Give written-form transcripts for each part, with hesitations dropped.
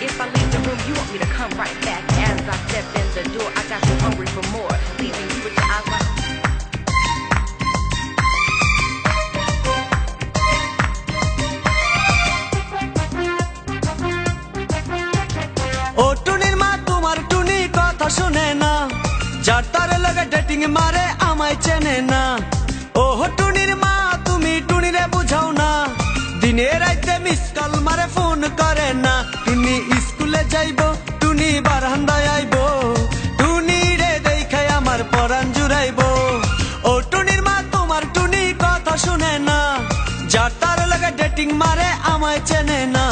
If I leave the room, you want me to come right back. As I step in the door, I got you hungry for more, leaving you with your eyes wide. ও টুনির মা তোমার টুনি কথা শুনে না, যার তারে লাগে dating মারে আমায় চেনে না। ও টুনির মা তুমি টুনিরে বুঝাও না, দিনে রাইতে মিস কল মারে ফোন করে না। টুনি স্কুলে যাইব, টুনি বারান্দায় আইব, টুনি রে দেখাই আমার পরাণ জুড়াইব। ও টুনির মা তোমার টুনি কথা শুনে না, যার তারে লাগে ডেটিং মারে আমায় চেনে না।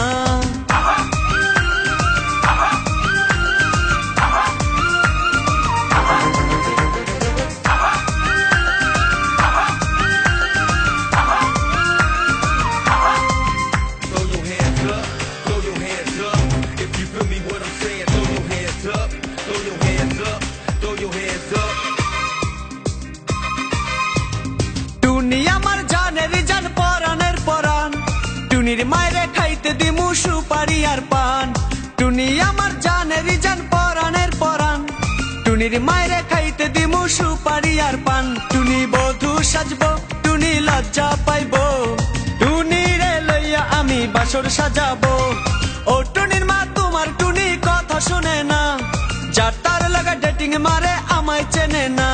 টুনি আমার জানের জান পরাণের পরাণ, টুনির মায়েরে খাইতে দিমু সুপারি আর পান। টুনি আমার জানের জান পরাণের পরাণ, টুনির মায়েরে খাইতে দিমু সুপারি আর পান। টুনি বধূ সাজবো, টুনি লজ্জা পাইব, টুনি রে লইয়া আমি বাসর সাজাবো। ও টুনির মা তোমার টুনি কথা শুনে না, যার তার লাগা ডেটিং মারে আমায় চেনে না।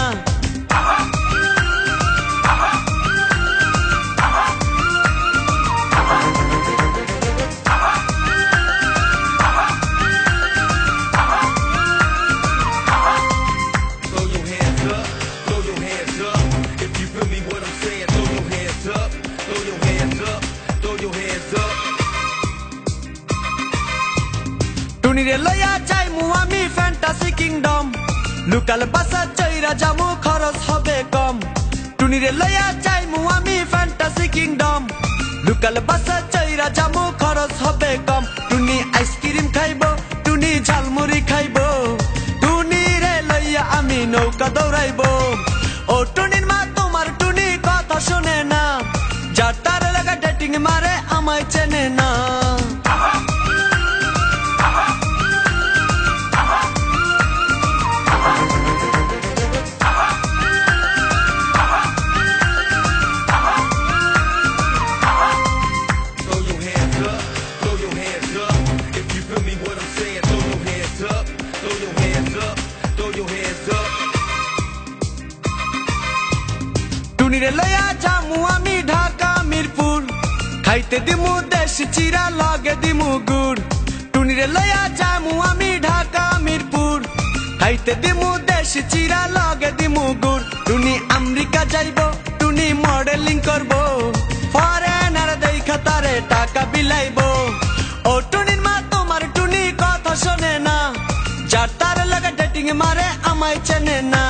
টুনিরে লইয়া যাইমু আমি ফ্যান্টাসি কিংডম, লোকাল বাসা চইরা যামু খরচ হবে কম। টুনিরে লইয়া যাইমু আমি ফ্যান্টাসি কিংডম, লোকাল বাসা চইরা যামু খরচ হবে কম। টুনি আইসক্রিম খাইব, টুনি ঝালমুড়ি খাইব, টুনি রে লইয়া আমি নৌকা দৌড়াইব। ও টুনির মা তোমার টুনি কথা শুনে না, যার তার লাগা ডেটিং মারে আমায় চেনে না। টুনিরে লইয়া যামু আমি ঢাকা মিরপুর, খাইতে দিমু দেশি চিরা লগে দিমু গুড়। টুনিরে লইয়া যামু আমি ঢাকা মিরপুর, খাইতে দিমু দেশি চিরা লগে দিমু গুড়। টুনি আমেরিকা যাইব, টুনি মডেলিং করব, ফরেনার দেখা তারে টাকা বিলাইব। ও টুনির মা তোমার টুনি কথা শোনে না, যার তার লাগা ডেটিং মারে আমায় চেনে না।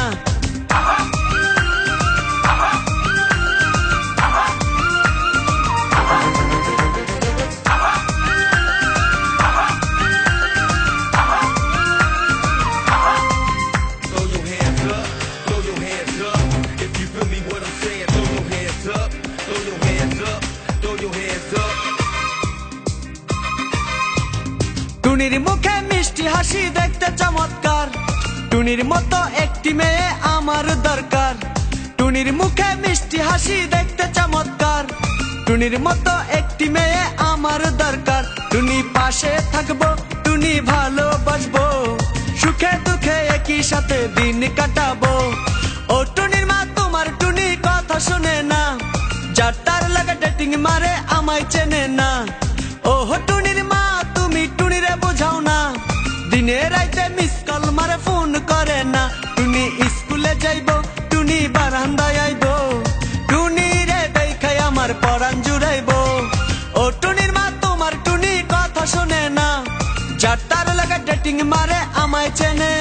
টুনির মুখে মিষ্টি হাসি দেখতে চমৎকার, টুনির মতো একটি মেয়ে আমার দরকার। টুনির মুখে মিষ্টি হাসি দেখতে চমৎকার, টুনির মতো একটি মেয়ে আমার দরকার। টুনি পাশে থাকবো, টুনি ভালোবাসবো, সুখে দুঃখে একই সাথে দিন কাটাবো। ও টুনির মা তোমার টুনি কথা শুনে না, যার তার লাগা ডেটিং মারে আমায় চেনে না। ও টুনির মা তুমি টুনিরে বুঝাও না, দিনে রাইতে মিস কল মারে ফোন করে না। টুনি স্কুলে যাইব, টুনি বারান্দায় আইব, টুনি রে দেখাই আমার পরাণ জুড়াইব। ও টুনির মা তোমার টুনি কথা শুনে না, যার তার লাগা ডেটিং মারে আমায় চেনে